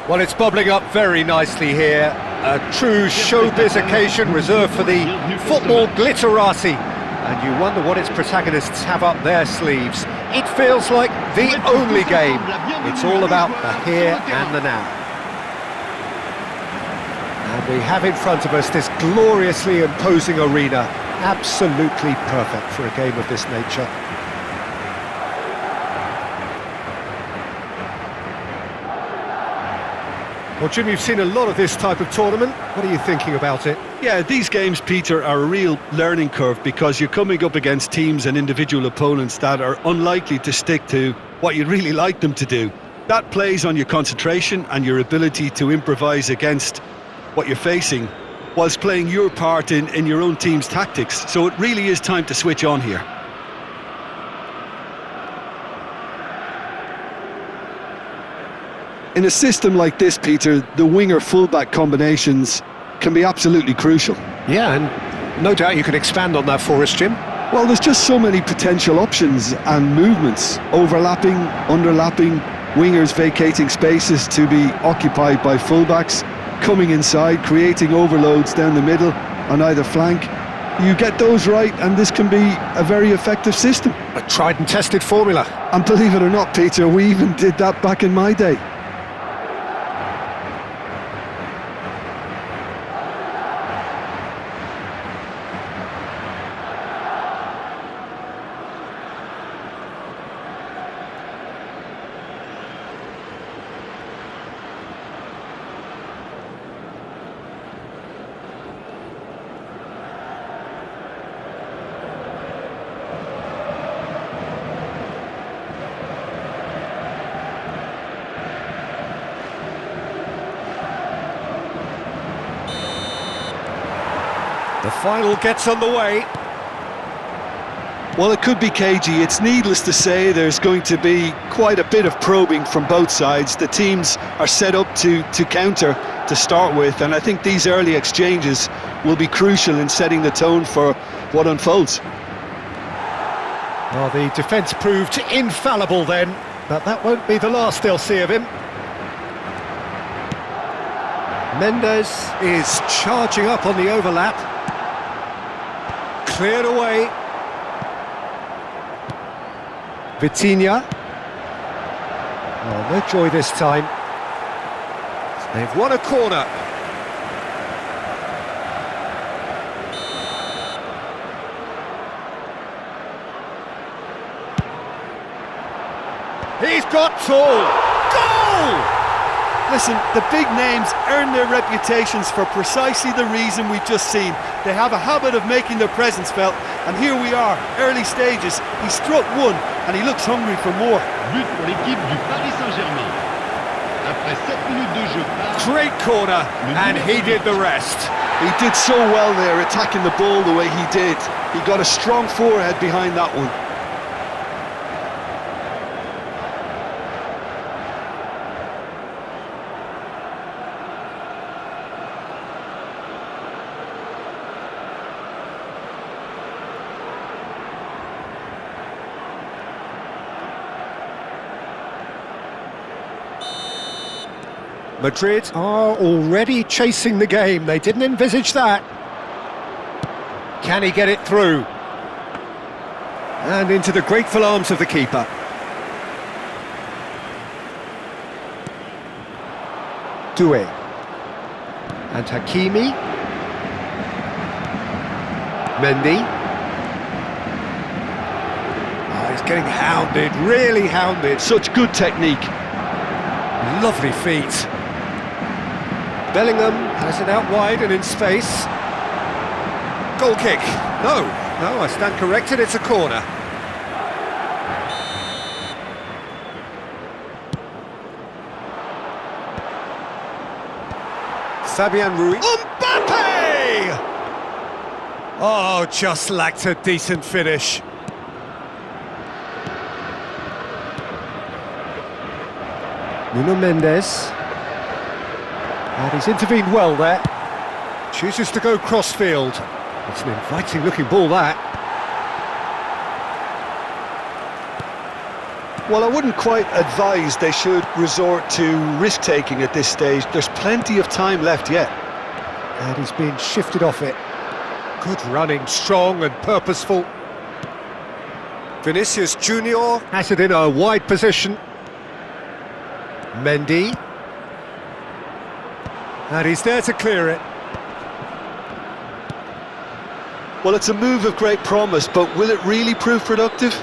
Well, it's bubbling up very nicely here. A true showbiz occasion reserved for the football glitterati. And you wonder what its protagonists have up their sleeves. It feels like the only game. It's all about the here and the now. And we have in front of us this gloriously imposing arena. Absolutely perfect for a game of this nature. Well, Jim, you've seen a lot of this type of tournament. What are you thinking about it? Yeah, these games, Peter, are a real learning curve because you're coming up against teams and individual opponents that are unlikely to stick to what you'd really like them to do. That plays on your concentration and your ability to improvise against what you're facing whilst playing your part in your own team's tactics. So it really is time to switch on here. In a system like this, Peter, the winger-fullback combinations can be absolutely crucial. Yeah, and no doubt you can expand on that for us, Jim. Well, there's just so many potential options and movements. Overlapping, underlapping, wingers vacating spaces to be occupied by fullbacks, coming inside, creating overloads down the middle on either flank. You get those right and this can be a very effective system. A tried and tested formula. And believe it or not, Peter, we even did that back in my day. The final gets underway. Well, it could be cagey. It's needless to say there's going to be quite a bit of probing from both sides. The teams are set up to counter to start with, and I think these early exchanges will be crucial in setting the tone for what unfolds. Well, the defence proved infallible then, but that won't be the last they'll see of him. Mendes is charging up on the overlap. Cleared away. Vitinha. Oh, no joy this time. They've won a corner. He's got tall. Goal! Listen, the big names earn their reputations for precisely the reason we've just seen. They have a habit of making their presence felt, and here we are, early stages. He struck one, and he looks hungry for more. But pour l'équipe du Paris Saint-Germain. Après 7 minutes de jeu. Great corner, and he did the rest. He did so well there, attacking the ball the way he did. He got a strong forehead behind that one. Madrid are already chasing the game. They didn't envisage that. Can he get it through? And into the grateful arms of the keeper. Doué. And Hakimi. Mendy. Oh, he's getting hounded, really hounded. Such good technique. Lovely feet. Bellingham has it out wide and in space. Goal kick. No, I stand corrected, it's a corner. Fabian Ruiz. Mbappe! Oh, just lacked a decent finish. Nuno Mendes. And he's intervened well there. Chooses to go crossfield. It's an inviting looking ball, that. Well, I wouldn't quite advise they should resort to risk-taking at this stage. There's plenty of time left yet. And he's been shifted off it. Good running, strong and purposeful. Vinicius Junior has it in a wide position. Mendy. And he's there to clear it. Well, it's a move of great promise, but will it really prove productive?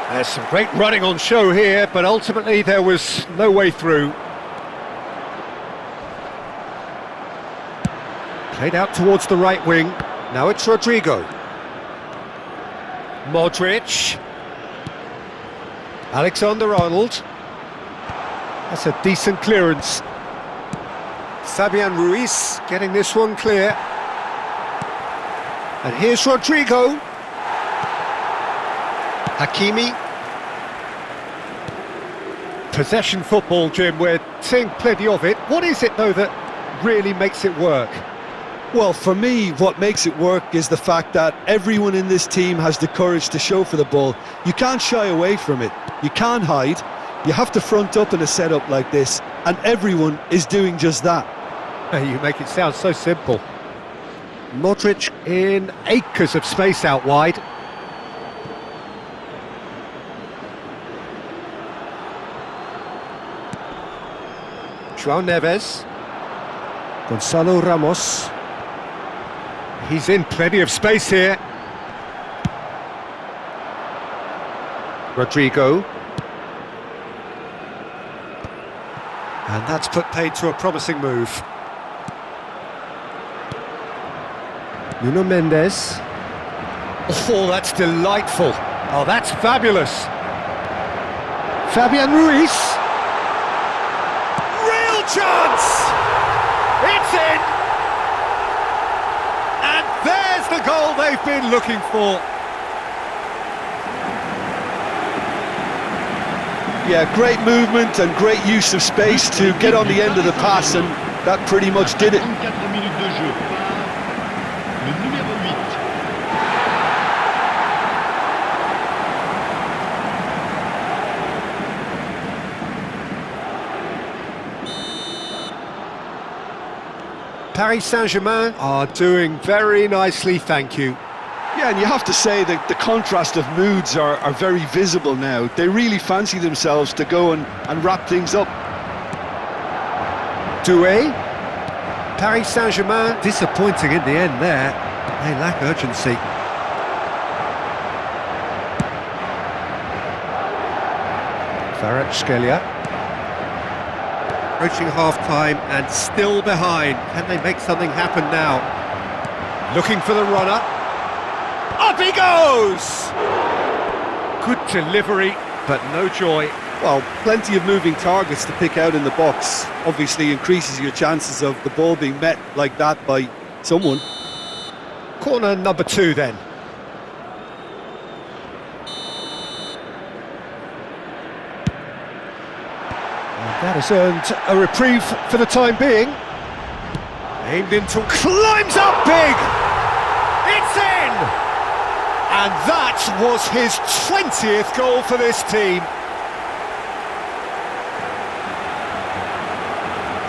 There's some great running on show here, but ultimately there was no way through. Played out towards the right wing. Now it's Rodrigo. Modric. Alexander-Arnold. That's a decent clearance. Fabian Ruiz getting this one clear. And here's Rodrigo. Hakimi. Possession football, Jim, we're seeing plenty of it. What is it, though, that really makes it work? Well, for me, what makes it work is the fact that everyone in this team has the courage to show for the ball. You can't shy away from it. You can't hide. You have to front up in a setup like this, and everyone is doing just that. You make it sound so simple. Modric in acres of space out wide. João Neves. Gonzalo Ramos. He's in plenty of space here. Rodrigo. And that's put paid to a promising move. Nuno Mendes. Oh, that's delightful. Oh, that's fabulous. Fabian Ruiz. Real chance! It's in! And there's the goal they've been looking for. Yeah, great movement and great use of space to get on the end of the pass, and that pretty much did it. 34 minutes de jeu par le numéro 8. Paris Saint-Germain are doing very nicely, thank you. Yeah, and you have to say that the contrast of moods are very visible now. They really fancy themselves to go and wrap things up. Doué. Paris Saint-Germain disappointing in the end there. They lack urgency. Kvaratskhelia. Approaching half-time and still behind. Can they make something happen now? Looking for the runner. Up he goes! Good delivery, but no joy. Well, plenty of moving targets to pick out in the box. Obviously increases your chances of the ball being met like that by someone. Corner number 2 then. And that has earned a reprieve for the time being. Aimed into... climbs up big! It's in! And that was his 20th goal for this team.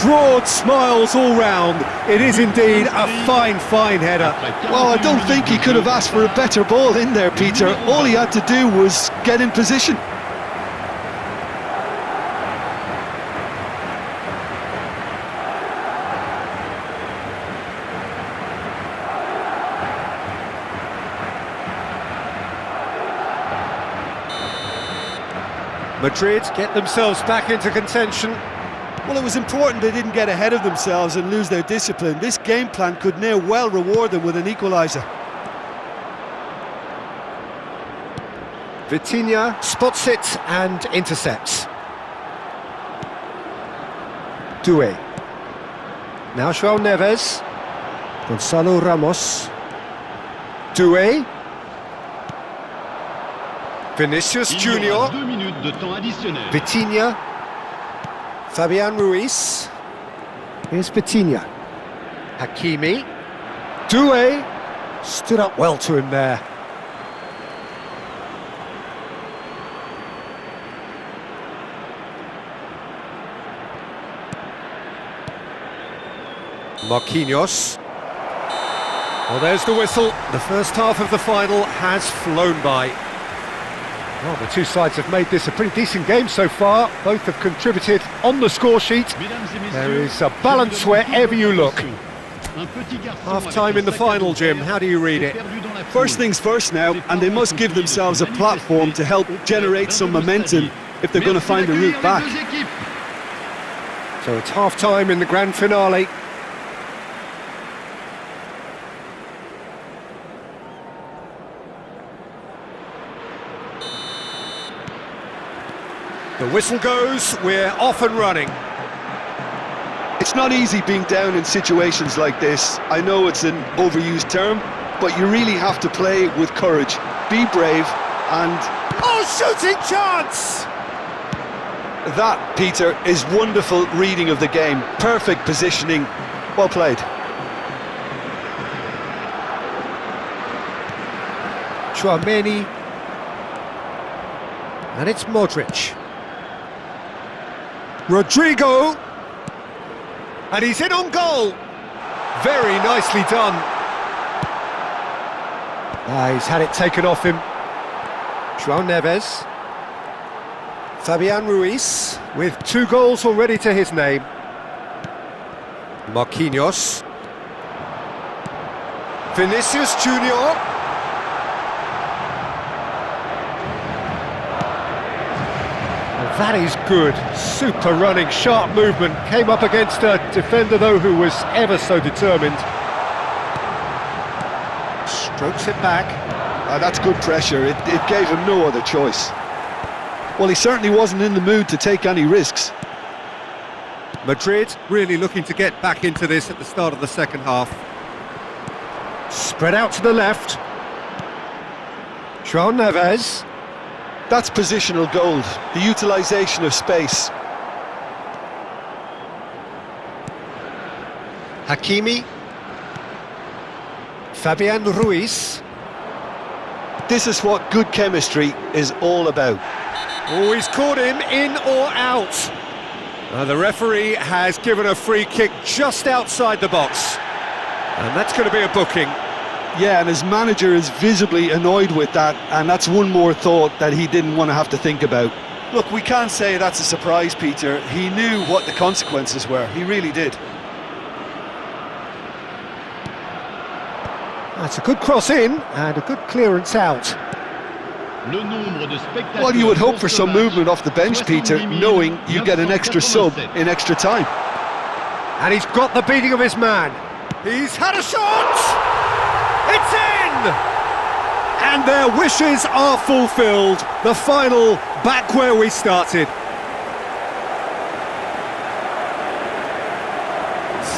Broad smiles all round. It is indeed a fine, fine header. Well, I don't think he could have asked for a better ball in there, Peter. All he had to do was get in position. Madrid get themselves back into contention. Well, it was important they didn't get ahead of themselves and lose their discipline. This game plan could near well reward them with an equaliser. Vitinha spots it and intercepts. Doué. Now João Neves. Gonzalo Ramos. Doué. Vinicius Junior. 2 minutes de temps additionnel. Vitinha. Fabian Ruiz. Here's Vitinha. Hakimi. Doué. Stood up well to him there. Marquinhos. Well, there's the whistle. The first half of the final has flown by. Well, the two sides have made this a pretty decent game so far. Both have contributed on the score sheet. There is a balance wherever you look. Half-time in the final, Jim. How do you read it? First things first now, and they must give themselves a platform to help generate some momentum if they're going to find a route back. So it's half-time in the grand finale. The whistle goes, we're off and running. It's not easy being down in situations like this. I know it's an overused term, but you really have to play with courage. Be brave and... Oh, shooting chance! That, Peter, is wonderful reading of the game. Perfect positioning. Well played. Tchouameni. And it's Modric. Rodrigo. And he's in on goal. Very nicely done. He's had it taken off him. João Neves. Fabian Ruiz with 2 goals already to his name. Marquinhos. Vinicius Junior. That is good, super running, sharp movement. Came up against a defender though who was ever so determined. Strokes it back. That's good pressure, it gave him no other choice. Well, he certainly wasn't in the mood to take any risks. Madrid really looking to get back into this at the start of the second half. Spread out to the left. João Neves. That's positional gold, the utilisation of space. Hakimi. Fabian Ruiz. This is what good chemistry is all about. Oh, he's caught him in or out. The referee has given a free kick just outside the box. And that's going to be a booking. Yeah, and his manager is visibly annoyed with that, and that's one more thought that he didn't want to have to think about. Look, we can't say that's a surprise, Peter. He knew what the consequences were. He really did. That's a good cross in, and a good clearance out. Well, you would hope for some movement off the bench, Peter, knowing you get an extra sub in extra time. And he's got the beating of his man. He's had a shot! It's in! And their wishes are fulfilled. The final back where we started.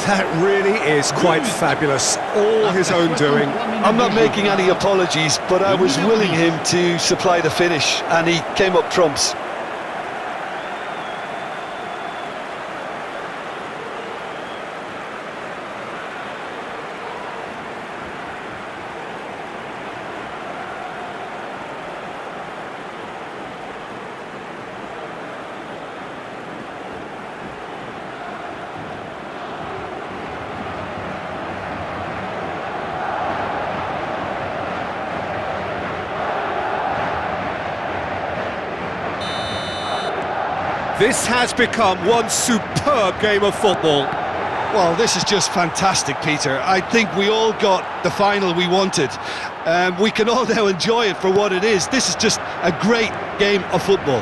That really is quite fabulous. All his own doing. I'm not making any apologies, but I was willing him to supply the finish, and he came up trumps. This has become one superb game of football. Well, this is just fantastic, Peter. I think we all got the final we wanted. We can all now enjoy it for what it is. This is just a great game of football.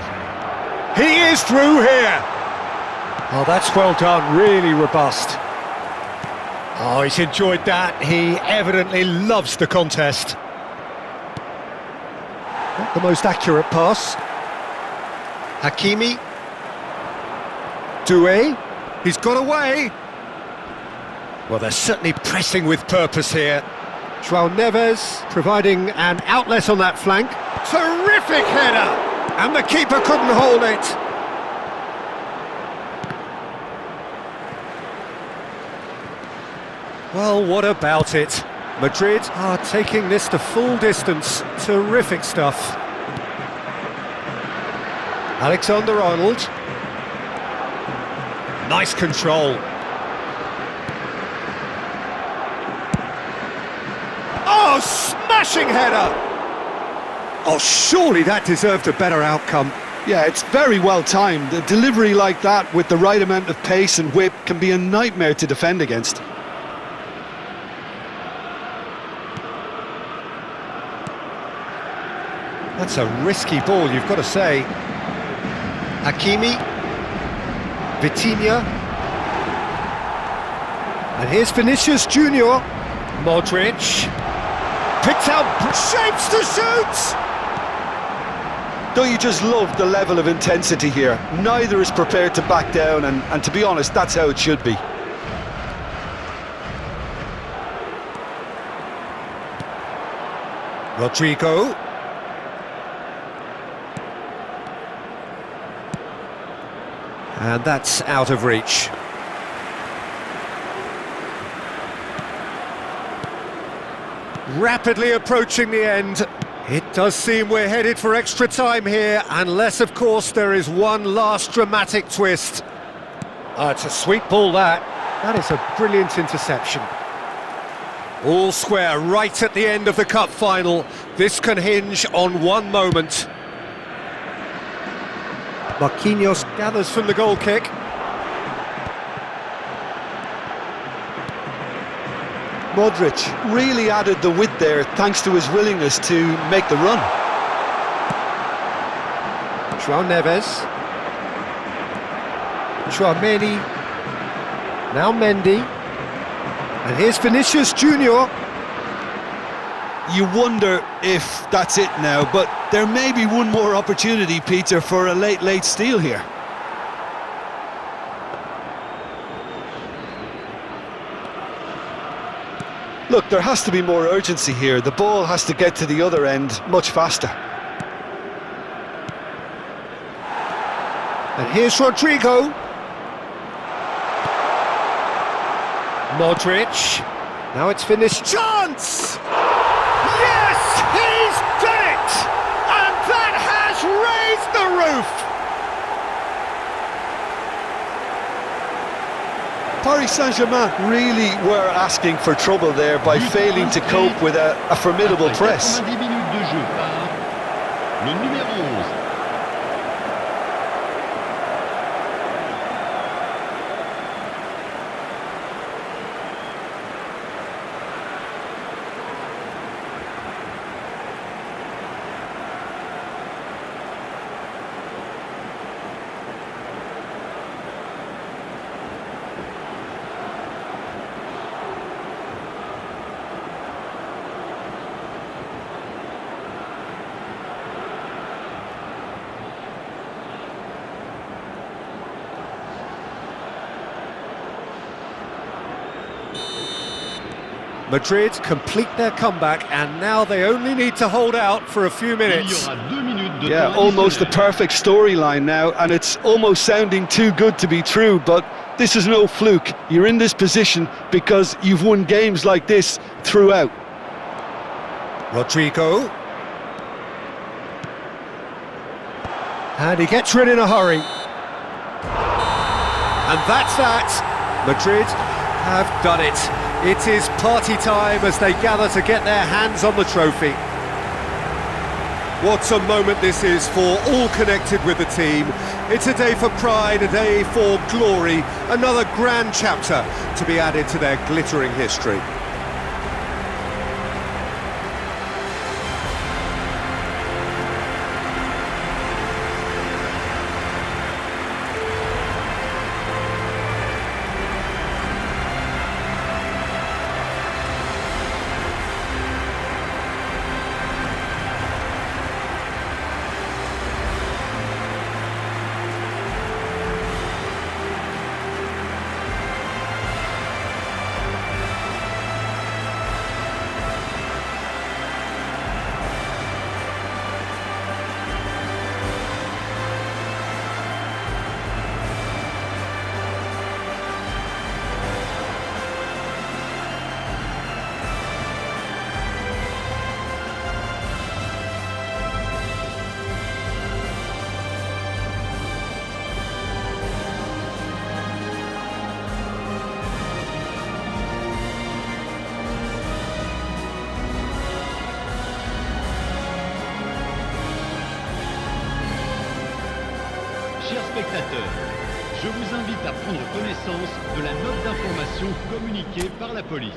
He is through here. Oh, that's well done, really robust. Oh, he's enjoyed that. He evidently loves the contest. Not the most accurate pass. Hakimi. Doué, he's got away. Well, they're certainly pressing with purpose here. João Neves providing an outlet on that flank. Terrific header! And the keeper couldn't hold it. Well, what about it? Madrid are taking this to full distance. Terrific stuff. Alexander-Arnold. Nice control. smashing header! Oh, surely that deserved a better outcome. Yeah, it's very well timed. A delivery like that with the right amount of pace and whip can be a nightmare to defend against. That's a risky ball, you've got to say. Hakimi. Vitinha. And here's Vinicius Junior. Modric. Picked out, shapes to shoot! Don't you just love the level of intensity here? Neither is prepared to back down, and to be honest, that's how it should be. Rodrigo. And that's out of reach. Rapidly approaching the end. It does seem we're headed for extra time here, unless, of course, there is one last dramatic twist. It's a sweet ball, that. That is a brilliant interception. All square right at the end of the cup final. This can hinge on one moment. Marquinhos gathers from the goal kick. Modric really added the width there thanks to his willingness to make the run. João Neves. Chouameni. Now Mendy. And here's Vinicius Junior. You wonder if that's it now, but there may be one more opportunity, Peter, for a late steal here. Look, there has to be more urgency here. The ball has to get to the other end much faster. And here's Rodrigo. Modric. Now it's finished. Chance! Yes, he's done it! And that has raised the roof! Paris Saint-Germain really were asking for trouble there by failing to cope with a formidable press. 90 minutes de jeu par le numéro 11. Madrid complete their comeback, and now they only need to hold out for a few Il y minutes. aura 2 minutes de Yeah, temps almost the additionnel. perfect storyline now, and it's almost sounding too good to be true, but this is no fluke. You're in this position because you've won games like this throughout. Rodrigo. And he gets rid in a hurry. And that's that. Madrid have done it. It is party time as they gather to get their hands on the trophy. What a moment this is for all connected with the team. It's a day for pride, a day for glory, another grand chapter to be added to their glittering history. spectateurs. Je vous invite à prendre connaissance de la note d'information communiquée par la police.